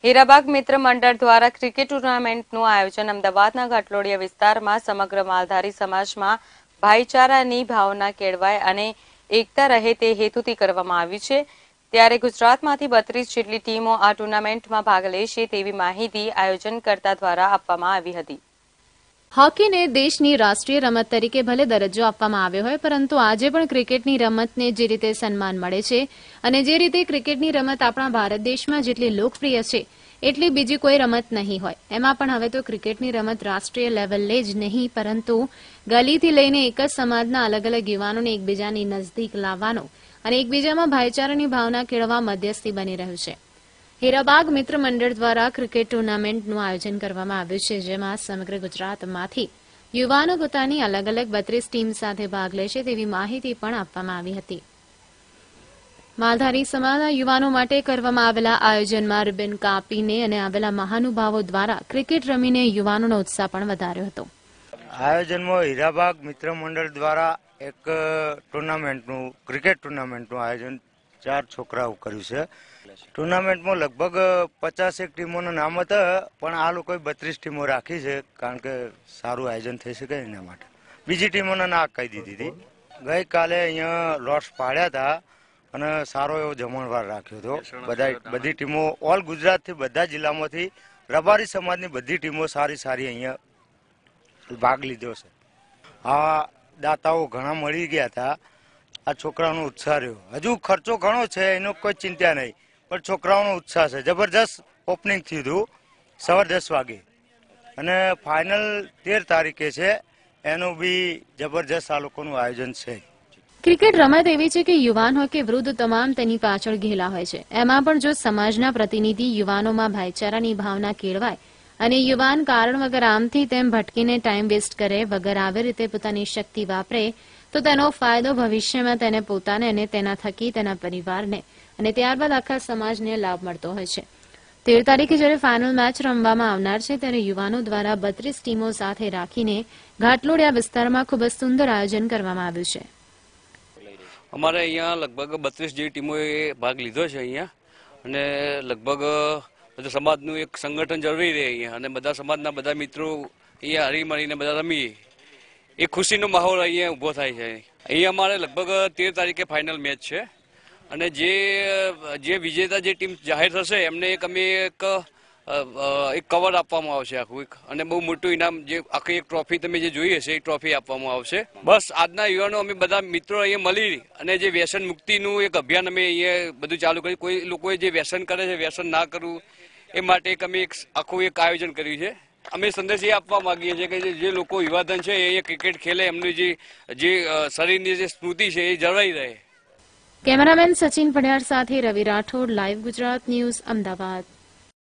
હીરાબાગ મિત્ર મંડળ દ્વારા ક્રિકેટ ટુર્નામેન્ટનું આયોજન અમદાવાદના ઘાટલોડિયા વિસ્તારમાં સમગ્ર માલધારી સમાજમાં ભાઈચારાની ભાવના કેળવાય અને એકતા રહે તે હેતુથી કરવામાં આવ્યું છે। ત્યારે ગુજરાતમાંથી 32 જેટલી ટીમો આ ટુર્નામેન્ટમાં ભાગ લેશે તેવી માહિતી આયોજનકર્તા દ્વારા આપવામાં આવી હતી। હોકીને દેશની રાષ્ટ્રીય રમત તરીકે ભલે દરજ્જો આપવામાં આવ્યો હોય, પરંતુ આજે પણ ક્રિકેટની રમતને જે રીતે સન્માન મળે છે અને જે રીતે ક્રિકેટની રમત આપણા ભારત દેશમાં જેટલી લોકપ્રિય છે એટલી બીજી કોઈ રમત નહીં હોય। એમાં પણ હવે તો ક્રિકેટની રમત રાષ્ટ્રીય લેવલે જ નહીં, પરંતુ ગલીથી લઈને એક જ સમાજના અલગ અલગ યુવાનોને એકબીજાની નજદીક લાવવાનો અને એકબીજામાં ભાઈચારાની ભાવના કેળવવા મધ્યસ્થી બની રહ્યું છે। હીરાબાગ મિત્ર મંડળ દ્વારા ક્રિકેટ ટુર્નામેન્ટનું આયોજન કરવામાં આવ્યું છે, જેમાં સમગ્ર ગુજરાતમાંથી યુવાનો પોતાની અલગ અલગ 32 ટીમ સાથે ભાગ લેશે તેવી માહિતી પણ આપવામાં આવી હતી। માલધારી સમાજના યુવાનો માટે કરવામાં આવેલા આયોજનમાં રિબન કાપીને અને આવેલા મહાનુભાવો દ્વારા ક્રિકેટ રમીને યુવાનોનો ઉત્સાહ પણ વધાર્યો હતો। આયોજનમાં હીરાબાગ મિત્ર મંડળ દ્વારા એક ક્રિકેટ ટુર્નામેન્ટનું આયોજન 4 છોકરાઓ કર્યું છે। ટુર્નામેન્ટમાં લગભગ 50 ટીમોના નામ હતા, પણ આ લોકોએ 32 ટીમો રાખી છે, કારણ કે સારું આયોજન થઈ શકે એના માટે। બીજી ટીમોના ના કહી દીધી હતી। ગઈકાલે અહીંયા લોટ્સ પાડ્યા હતા અને સારો એવો જમણવાર રાખ્યો હતો। બધી ટીમો ઓલ ગુજરાતથી બધા જિલ્લામાંથી રબારી સમાજની બધી ટીમો સારી અહીંયા ભાગ લીધો છે। આ દાતાઓ ઘણા મળી ગયા હતા। આ છોકરાઓનો ઉત્સાહ રહ્યો। હજુ ખર્ચો ઘણો છે, એનો કોઈ ચિંતા નહીં, પણ છોકરાઓનો ઉત્સાહ છે। જબરજસ્ત ઓપનિંગ થયું હતું સવારે 10 વાગે અને ફાઇનલ 13 તારીખે છે। એનું બી જબરજસ્ત આ લોકોનું આયોજન છે। ક્રિકેટ રમત એવી છે કે યુવાન હોય કે વૃદ્ધ તમામ તેની પાછળ ઘેલા હોય છે। એમાં પણ જો સમાજના પ્રતિનિધિ યુવાનોમાં ભાઈચારાની ભાવના કેળવાય અને યુવાન કારણ વગર આમથી તેમ ભટકીને ટાઈમ વેસ્ટ કરે વગર આવી રીતે પોતાની શક્તિ વાપરે તો તેનો ફાયદો ભવિષ્યમાં તેને પોતાને અને તેના થકી તેના પરિવારને અને ત્યારબાદ આખા સમાજને લાભ મળતો હોય છે। 13 તારીખે જ્યારે ફાઇનલ મેચ રમવામાં આવનાર છે, ત્યારે યુવાનો દ્વારા 32 ટીમો સાથે રાખીને ઘાટલોડિયા વિસ્તારમાં ખૂબ જ સુંદર આયોજન કરવામાં આવ્યું છે। અમારે અહીંયા લગભગ 32 જેવી ટીમોએ ભાગ લીધો છે અહીંયા, અને લગભગ બધા સમાજનું એક સંગઠન જળવાઈ રહે અહીંયા, અને બધા સમાજના બધા મિત્રો અહીંયા હળીમળીને બધા રમીએ, એક ખુશીનો માહોલ અહીંયા ઊભો થાય છે। અહીંયા અમારે લગભગ 13 તારીખે ફાઇનલ મેચ છે, અને જે વિજેતા જે ટીમ જાહેર થશે એમને અમે એક કવર આપવામાં આવશે આખું, અને બહુ મોટું ઇનામ, જે આખી એક ટ્રોફી તમે જે જોઈએ છે એ ટ્રોફી આપવામાં આવશે। બસ આજના યુવાનો અમે બધા મિત્રો અહીંયા મળી અને જે વ્યસન મુક્તિનું એક અભિયાન અમે અહીંયા બધું ચાલુ કર્યું। કોઈ લોકોએ જે વ્યસન કરે છે વ્યસન ના કરવું એ માટે અમે આખું એક આયોજન કર્યું છે। અમે સંદેશ એ આપવા માંગીએ છીએ કે જે લોકો યુવાધન છે એ ક્રિકેટ ખેલે, એમની જે શરીરની જે સ્મૃતિ છે એ જળવાઈ રહે। કેમેરામેન સચિન પડિયાર સાથે રવિ રાઠોડ, લાઈવ ગુજરાત ન્યૂઝ, અમદાવાદ।